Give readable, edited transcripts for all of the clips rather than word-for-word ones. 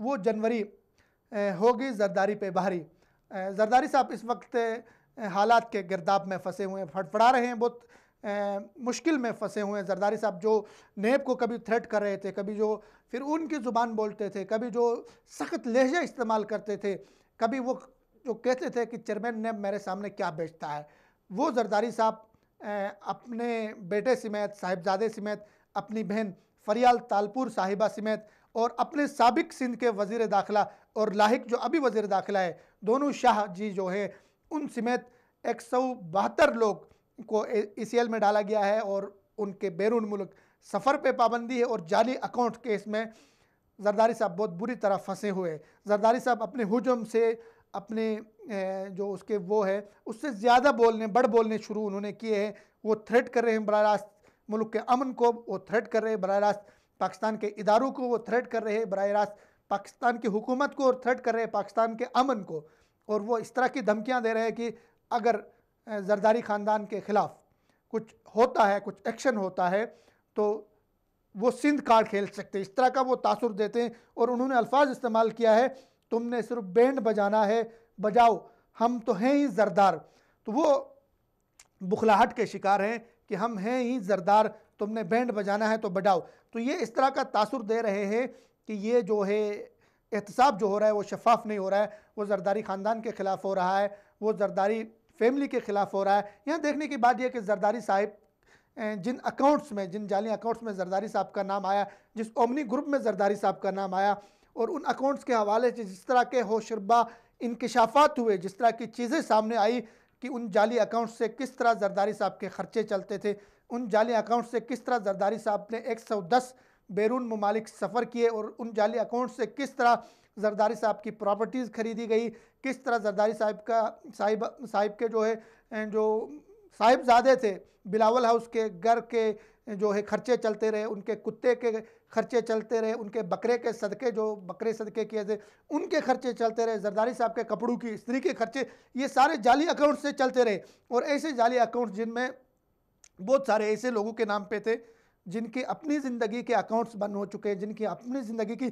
वो जनवरी होगी जरदारी पे भारी। जरदारी साहब इस वक्त हालात के गिरदाब में फंसे हुए हैं, फड़फड़ा रहे हैं, बहुत मुश्किल में फंसे हुए हैं। जरदारी साहब जो नेब को कभी थ्रेट कर रहे थे, कभी जो फिर उनकी ज़ुबान बोलते थे, कभी जो सख्त लहजा इस्तेमाल करते थे, कभी वो जो कहते थे कि चेयरमैन नेब मेरे सामने क्या बेचता है, वो जरदारी साहब अपने बेटे समेत, साहिबजादे समेत, अपनी बहन फरियाल तालपुर साहिबा समेत और अपने साबिक सिंध के वज़ीर दाखिला और लाहिक जो अभी वज़ीर दाखिला है, दोनों शाह जी जो है, उन समेत 172 लोग को ECL में डाला गया है और उनके बैरून मुल्क सफ़र पे पाबंदी है। और जाली अकाउंट केस में जरदारी साहब बहुत बुरी तरह फंसे हुए। जरदारी साहब अपने हुजूम से, अपने जो उसके वो है उससे ज़्यादा बढ़ बोलने शुरू उन्होंने किए हैं। वो थ्रेट कर रहे हैं बराह रास्त मुल्क के अमन को, वो थ्रेट कर रहे हैं बराह रास्त पाकिस्तान के इदारों को, वो थ्रेट कर रहे हैं बराह रास्त पाकिस्तान की हुकूमत को, और थ्रेट कर रहे हैं पाकिस्तान के अमन को। और वो इस तरह की धमकियाँ दे रहे हैं कि अगर जरदारी ख़ानदान के ख़िलाफ़ कुछ होता है, कुछ एक्शन होता है, तो वो सिंध कार्ड खेल सकते हैं। इस तरह का वो तासुर देते हैं। और उन्होंने अल्फाज इस्तेमाल किया है, तुमने सिर्फ बैंड बजाना है, बजाओ, हम तो हैं ही जरदार। तो वो बुखलाहट के शिकार हैं कि हम हैं ही जरदार, तुमने बैंड बजाना है तो बजाओ। तो ये इस तरह का तासुर दे रहे हैं कि ये जो है एहतसाब जो हो रहा है वो शफाफ नहीं हो रहा है, वो जरदारी ख़ानदान के ख़िलाफ़ हो रहा है, वो जरदारी फैमिली के ख़िलाफ़ हो रहा है। यहाँ देखने की बात यह कि जरदारी साहिब जिन अकाउंट्स में, जिन जाली अकाउंट्स में जरदारी साहब का नाम आया, जिस ओमनी ग्रुप में जरदारी साहब का नाम आया, और उन अकाउंट्स के हवाले से जिस तरह के होशरबा इंकशाफात हुए, जिस तरह की चीज़ें सामने आई कि उन जाली अकाउंट्स से किस तरह जरदारी साहब के ख़र्चे चलते थे, उन जाली अकाउंट से किस तरह जरदारी साहब ने 110 बैरून ममालिक सफ़र किए, और उन जाली अकाउंट से किस तरह जरदारी साहब की प्रॉपर्टीज़ खरीदी गई, किस तरह जरदारी साहिब के जो है जो साहिबजादे थे, बिलावल हाउस के घर के जो है खर्चे चलते रहे, उनके कुत्ते के खर्चे चलते रहे, उनके बकरे के सदक़े जो बकरे सदक़े किए थे उनके खर्चे चलते रहे, जरदारी साहब के कपड़ों की इस्त्री के खर्चे, ये सारे जाली अकाउंट से चलते रहे। और ऐसे जाली अकाउंट्स जिनमें बहुत सारे ऐसे लोगों के नाम पे थे जिनकी अपनी ज़िंदगी के अकाउंट्स बंद हो चुके हैं, जिनकी अपनी ज़िंदगी की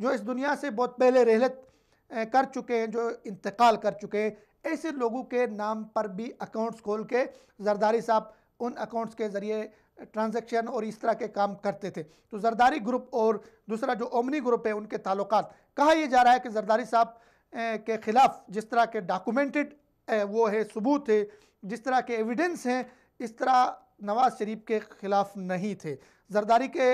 जो इस दुनिया से बहुत पहले रहलत कर चुके हैं, जो इंतकाल कर चुके हैं, ऐसे लोगों के नाम पर भी अकाउंट्स खोल के जरदारी साहब उन अकाउंट्स के ज़रिए ट्रांजैक्शन और इस तरह के काम करते थे। तो जरदारी ग्रुप और दूसरा जो ओमनी ग्रुप है उनके ताल्लुकात, कहा यह जा रहा है कि जरदारी साहब के ख़िलाफ़ जिस तरह के डॉक्यूमेंटेड वो है सबूत है, जिस तरह के एविडेंस हैं, इस तरह नवाज़ शरीफ के ख़िलाफ़ नहीं थे। जरदारी के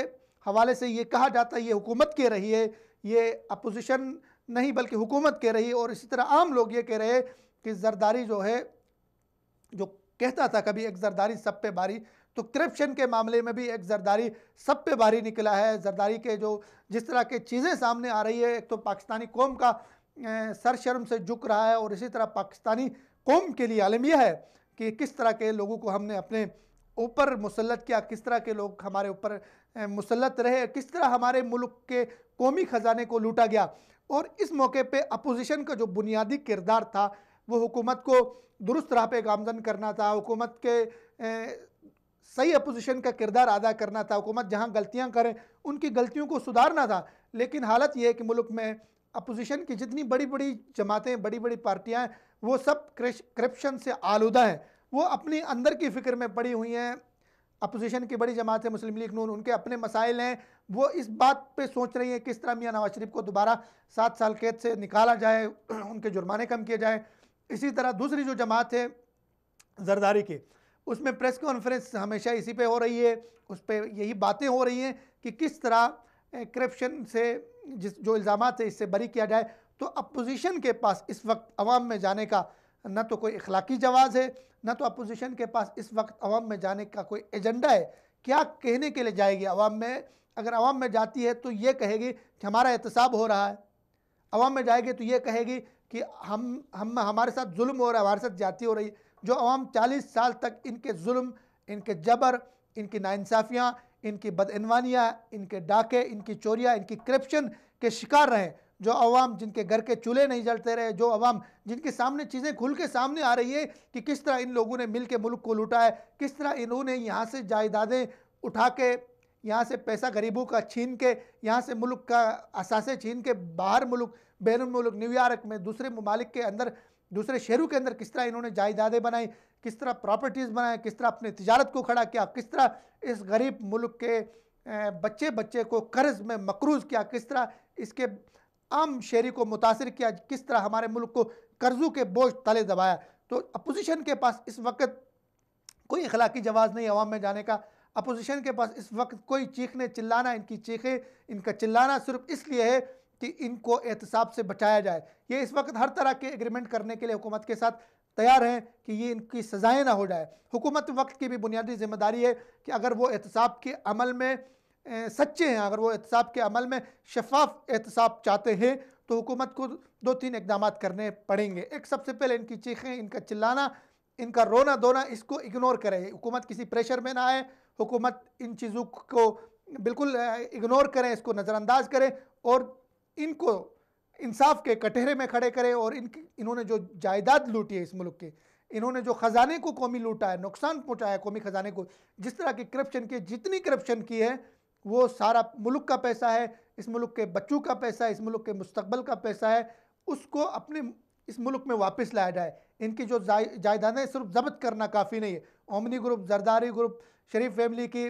हवाले से ये कहा जाता है ये हुकूमत कह रही है, ये अपोजिशन नहीं बल्कि हुकूमत कह रही है। और इसी तरह आम लोग ये कह रहे हैं कि जरदारी जो है, जो कहता था कभी एक जरदारी सब पे भारी, तो करप्शन के मामले में भी एक जरदारी सब पे भारी निकला है। जरदारी के जो जिस तरह के चीज़ें सामने आ रही है, एक तो पाकिस्तानी कौम का सर शर्म से झुक रहा है, और इसी तरह पाकिस्तानी कौम के लिए आलमिया है कि किस तरह के लोगों को हमने अपने ऊपर मुसल्लत किया, किस तरह के लोग हमारे ऊपर मुसल्लत रहे, किस तरह हमारे मुल्क के कौमी ख़जाने को लूटा गया। और इस मौके पे अपोजिशन का जो बुनियादी किरदार था वो हुकूमत को दुरुस्त राह पे गामज़न करना था, हुकूमत के सही अपोजिशन का किरदार अदा करना था, हुकूमत जहाँ गलतियाँ करे उनकी गलतियों को सुधारना था। लेकिन हालत ये है कि मुल्क में अपोजिशन की जितनी बड़ी बड़ी जमातें, बड़ी बड़ी पार्टियाँ हैं, वो सब करप्शन से आलूदा हैं, वो अपनी अंदर की फ़िक्र में पड़ी हुई हैं। अपोजिशन की बड़ी जमात है मुस्लिम लीग नून, उनके अपने मसाइल हैं, वो इस बात पे सोच रही है किस तरह मियां नवाज शरीफ को दोबारा 7 साल कैद से निकाला जाए, उनके जुर्माने कम किए जाए। इसी तरह दूसरी जो जमात है जरदारी की, उसमें प्रेस कॉन्फ्रेंस हमेशा इसी पे हो रही है, उस पर यही बातें हो रही हैं कि किस तरह करप्शन से जो इल्ज़ामात है इससे बरी किया जाए। तो अपोजिशन के पास इस वक्त अवाम में जाने का न तो कोई अखलाकी जवाज़ है, न तो अपोजिशन के पास इस वक्त अवाम में जाने का कोई एजेंडा है। क्या कहने के लिए जाएगी अवाम में? अगर अवाम में जाती है तो ये कहेगी कि हमारा एहतसाब हो रहा है, अवाम में जाएगी तो ये कहेगी कि हम हमारे साथ जुल्म हो रहा है, हमारे साथ ज्यादती हो रही है। जो अवाम 40 साल तक इनके जुल्म, इनके जबर, इनकी नाइंसाफ़ियाँ, इनकी बदइनवानियाँ, इनके डाके, इनकी चोरियाँ, इनकी करप्शन के शिकार रहे, जो अवाम जिनके घर के चूल्हे नहीं जलते रहे, जो अवाम जिनके सामने चीज़ें खुल के सामने आ रही है कि किस तरह इन लोगों ने मिल के मुल्क को लूटा है, किस तरह इन्होंने यहाँ से जायदादें उठा के यहाँ से पैसा गरीबों का छीन के, यहाँ से मुल्क का असासे छीन के बाहर मुल्क, बैरून मुल्क, न्यूयॉर्क में, दूसरे ममालिक के अंदर, दूसरे शहरों के अंदर किस तरह इन्होंने जायदादें बनाई, किस तरह प्रॉपर्टीज़ बनाए, किस तरह अपनी तिजारत को खड़ा किया, किस तरह इस गरीब मुल्क के बच्चे बच्चे को कर्ज में मकरूज़ किया, किस तरह इसके आम शहरी को मुतासिर किया, किस तरह हमारे मुल्क को कर्ज़ों के बोझ तले दबाया। तो अपोजिशन के पास इस वक्त कोई अखलाकी जवाज़ नहीं अवाम में जाने का। अपोजिशन के पास इस वक्त कोई चीखने चिल्लाना, इनकी चीखें, इनका चिल्लाना सिर्फ इसलिए है कि इनको एहतसाब से बचाया जाए। ये इस वक्त हर तरह के एग्रीमेंट करने के लिए हुकूमत के साथ तैयार हैं कि ये इनकी सज़ाएँ ना हो जाए। हुकूमत वक्त की भी बुनियादी ज़िम्मेदारी है कि अगर वो एहतसाब के अमल में सच्चे हैं, अगर वो एहतसाब के अमल में शफाफ एहतसाब चाहते हैं, तो हुकूमत को 2-3 इकदाम करने पड़ेंगे। एक, सबसे पहले इनकी चीखें, इनका चिल्लाना, इनका रोना धोना, इसको इग्नोर करें। हुकूमत किसी प्रेशर में ना आए, हुकूमत इन चीज़ों को बिल्कुल इग्नोर करें, इसको नज़रअंदाज करें और इनको इंसाफ के कटहरे में खड़े करें। और इन्होंने जो जायदाद लूटी है इस मुल्क की, इन्होंने जो ख़जाने को कौमी लूटा है, नुकसान पहुँचाया कौमी ख़जाने को, जिस तरह की करप्शन की, जितनी करप्शन की है, वो सारा मुल्क का पैसा है, इस मुल्क के बच्चों का पैसा है, इस मुल्क के मुस्तकबल का पैसा है, उसको अपने इस मुल्क में वापस लाया जाए। इनकी जो जायदादें सिर्फ ज़ब्त करना काफ़ी नहीं है। ओमनी ग्रुप, जरदारी ग्रुप, शरीफ फैमिली की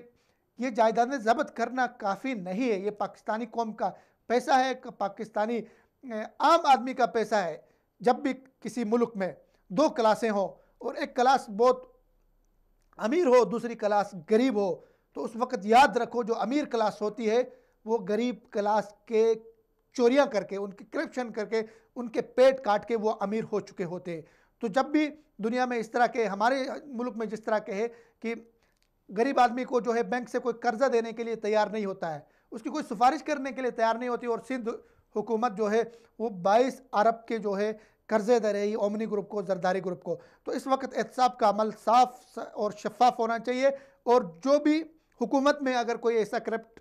ये जायदादें ज़ब्त करना काफ़ी नहीं है। ये पाकिस्तानी कौम का पैसा है, पाकिस्तानी आम आदमी का पैसा है। जब भी किसी मुल्क में 2 क्लासें हों और एक क्लास बहुत अमीर हो, दूसरी क्लास गरीब हो, तो उस वक्त याद रखो जो अमीर क्लास होती है वो गरीब क्लास के चोरियां करके, उनकी करप्शन करके, उनके पेट काट के वो अमीर हो चुके होते हैं। तो जब भी दुनिया में इस तरह के, हमारे मुल्क में जिस तरह के है कि गरीब आदमी को जो है बैंक से कोई कर्जा देने के लिए तैयार नहीं होता है, उसकी कोई सिफारिश करने के लिए तैयार नहीं होती, और सिंध हुकूमत जो है वो 22 अरब के जो है कर्जे दे रही ओमनी ग्रुप को, जरदारी ग्रुप को। तो इस वक्त एहतसाब का अमल साफ और शफाफ होना चाहिए। और जो भी हुकूमत में अगर कोई ऐसा करप्ट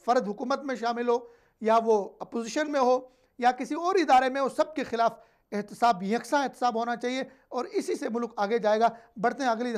फ़र्द हुकूमत में शामिल हो, या वो अपोजिशन में हो, या किसी और इदारे में हो, सब के ख़िलाफ़ एहतसाब, यकसा एहतसाब होना चाहिए, और इसी से मुल्क आगे जाएगा। बढ़ते हैं अगली